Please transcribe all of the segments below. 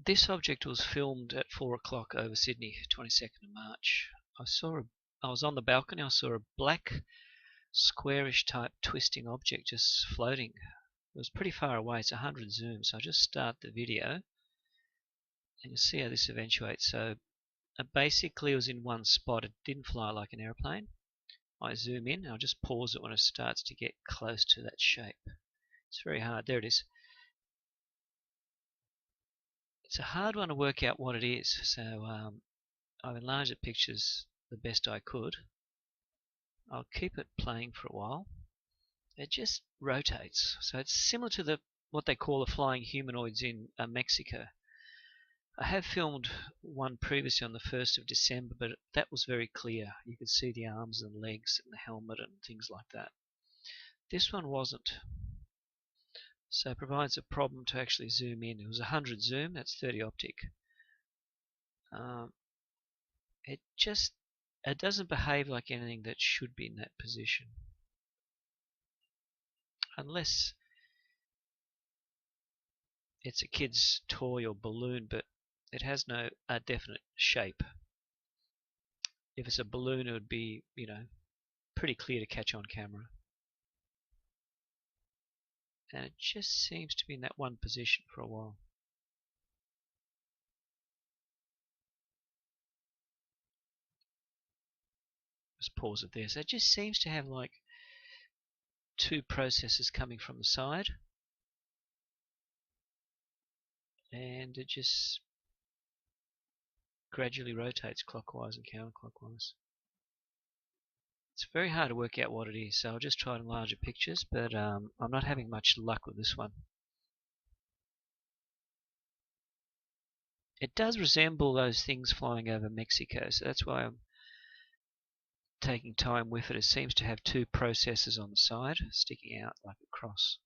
This object was filmed at 4 o'clock over Sydney, 22nd of March. I was on the balcony, I saw a black, squarish type twisting object just floating. It was pretty far away, it's 100 zoom, so I'll just start the video and you'll see how this eventuates. So basically it was in one spot, it didn't fly like an airplane. I zoom in, I'll just pause it when it starts to get close to that shape. It's very hard, there it is. It's a hard one to work out what it is, so I've enlarged the pictures the best I could. I'll keep it playing for a while. It just rotates, so it's similar to what they call the flying humanoids in Mexico. I have filmed one previously on the 1st of December, but that was very clear. You could see the arms and legs and the helmet and things like that. This one wasn't. So it provides a problem to actually zoom in. It was 100 zoom, that's 30 optic. It doesn't behave like anything that should be in that position. Unless it's a kid's toy or balloon, but it has no definite shape. If it's a balloon, it would be, pretty clear to catch on camera. And it just seems to be in that one position for a while. Just pause it there. So it just seems to have like two processes coming from the side, and it just gradually rotates clockwise and counterclockwise. It's very hard to work out what it is, so I'll just try to enlarge the pictures, but I'm not having much luck with this one. It does resemble those things flying over Mexico, so that's why I'm taking time with it. It seems to have two processes on the side sticking out like a cross.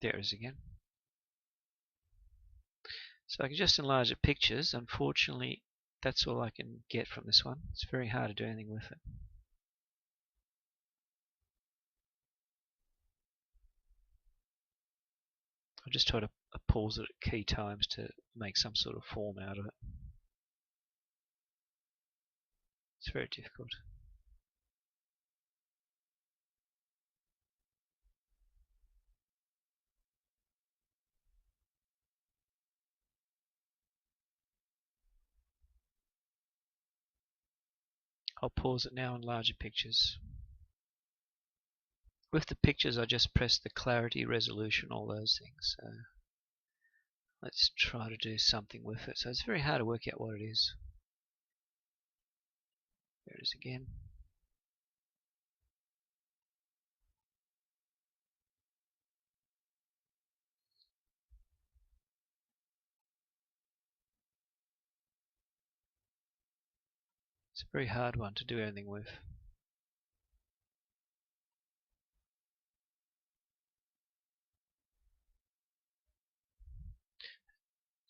There it is again. So I can just enlarge the pictures. Unfortunately, that's all I can get from this one. It's very hard to do anything with it. I'll just try to pause it at key times to make some sort of form out of it. It's very difficult. I'll pause it now and enlarge pictures. With the pictures, I just press the clarity, resolution, all those things. So let's try to do something with it. So it's very hard to work out what it is. There it is again. It's a very hard one to do anything with.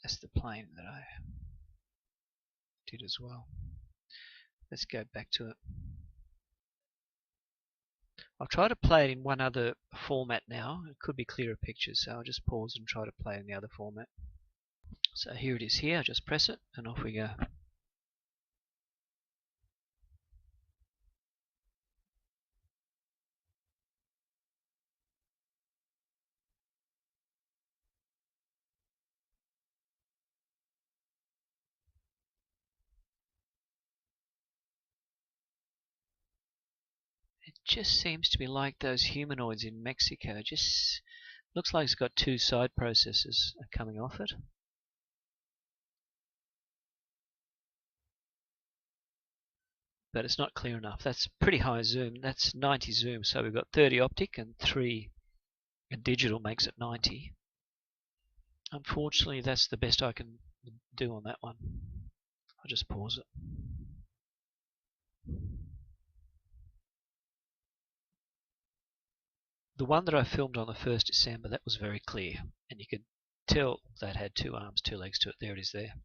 That's the plane that I did as well. Let's go back to it. I'll try to play it in one other format now. It could be clearer pictures, so I'll just pause and try to play in the other format. So here it is here. I'll just press it and off we go. It just seems to be like those humanoids in Mexico. It just looks like it's got two side processes coming off it. But it's not clear enough. That's pretty high zoom. That's 90 zoom. So we've got 30 optic and 3 digital makes it 90. Unfortunately, that's the best I can do on that one. I'll just pause it. The one that I filmed on the 1st December, that was very clear, and you could tell that had 2 arms, 2 legs to it. There it is there.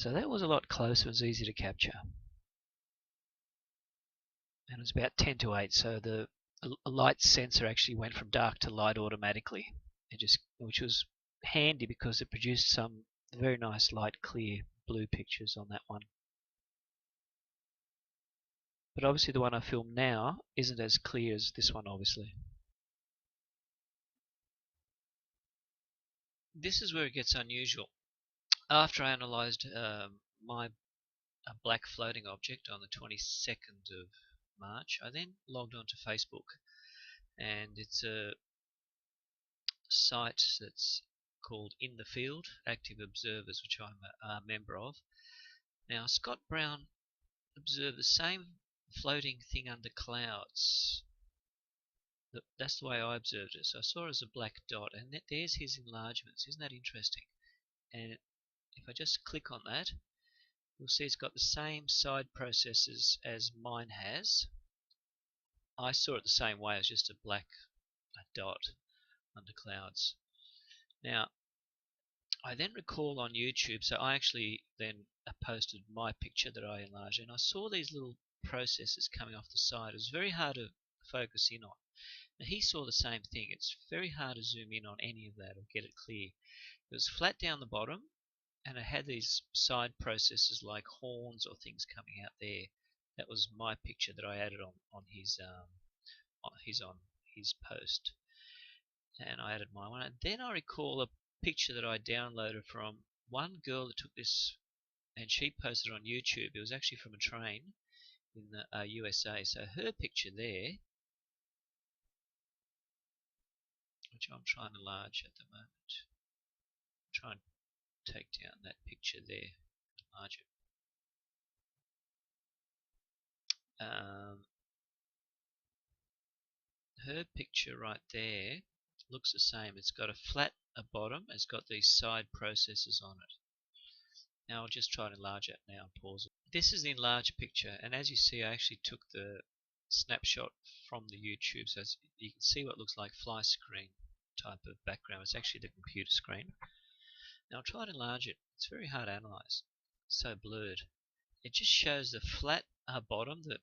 So that was a lot closer. It was easy to capture. And it was about 10 to 8, so the light sensor actually went from dark to light automatically. Which was handy because it produced some very nice light clear blue pictures on that one. But obviously the one I filmed now isn't as clear as this one, obviously. This is where it gets unusual. After I analysed my black floating object on the 22nd of March, I then logged onto Facebook, and it's a site that's called In the Field, Active Observers, which I'm a member of. Now, Scott Brown observed the same floating thing under clouds. That's the way I observed it. So I saw it as a black dot, and there's his enlargements. Isn't that interesting? And if I just click on that, you'll see it's got the same side processes as mine has. I saw it the same way as just a black dot under clouds. Now, I then recall on YouTube, so I actually then posted my picture that I enlarged, and I saw these little processes coming off the side. It was very hard to focus in on. Now, he saw the same thing. It's very hard to zoom in on any of that or get it clear. It was flat down the bottom, and it had these side processes like horns or things coming out there. That was my picture that I added on his post, and I added my one. And then I recall a picture that I downloaded from one girl that took this, and she posted it on YouTube. It was actually from a train in the USA. So her picture there, which I'm trying to enlarge at the moment, try and take down that picture there, enlarge it. Her picture right there looks the same. It's got a flat bottom. It's got these side processes on it. Now I'll just try to enlarge it now and pause it. This is the enlarged picture, and as you see, I actually took the snapshot from the YouTube, so you can see what looks like fly screen type of background. It's actually the computer screen. Now I'll try to enlarge it. It's very hard to analyze. It's so blurred. It just shows the flat bottom that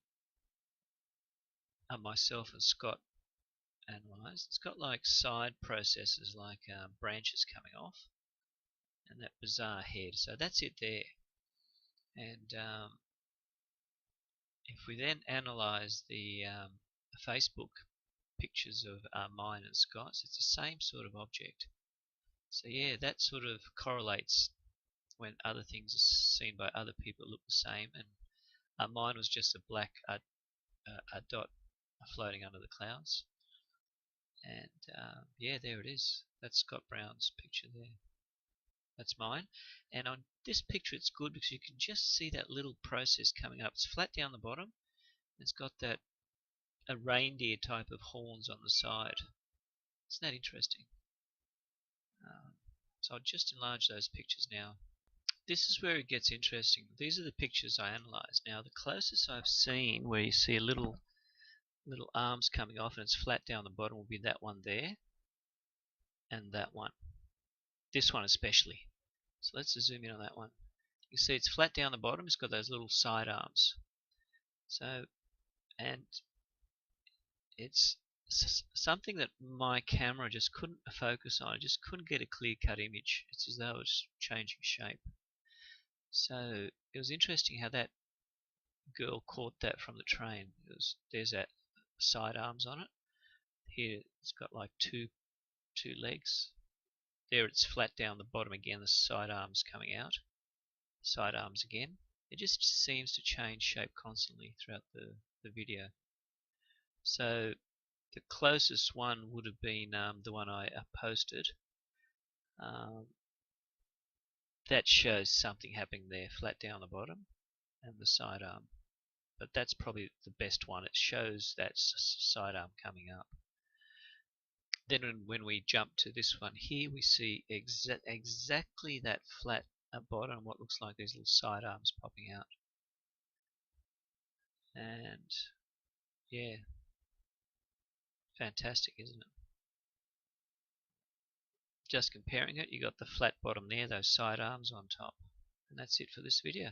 myself and Scott analyzed. It's got like side processes, like branches coming off, and that bizarre head. So that's it there. And if we then analyze the Facebook pictures of mine and Scott's, it's the same sort of object. So yeah, that sort of correlates when other things are seen by other people that look the same. And mine was just a black a dot floating under the clouds. And yeah, there it is. That's Scott Brown's picture there. That's mine. And on this picture it's good because you can just see that little process coming up. It's flat down the bottom. It's got that a reindeer type of horns on the side. Isn't that interesting? So I'll just enlarge those pictures now. This is where it gets interesting. These are the pictures I analysed. Now the closest I've seen where you see a little arms coming off and it's flat down the bottom will be that one there and that one. This one especially. So let's zoom in on that one. You see it's flat down the bottom. It's got those little side arms. So, and it's something that my camera just couldn't focus on. I just couldn't get a clear-cut image. It's as though it's changing shape. So it was interesting how that girl caught that from the train. There's that side arms on it. Here it's got like two legs. There it's flat down the bottom again, the side arms coming out. Side arms again. It just seems to change shape constantly throughout the video. So the closest one would have been the one I posted. That shows something happening there, flat down the bottom and the side arm. But that's probably the best one. It shows that side arm coming up. Then when we jump to this one here, we see exactly that flat bottom, what looks like these little side arms popping out. And yeah, fantastic, isn't it? Just comparing it, you got the flat bottom there, those side arms on top. And that's it for this video.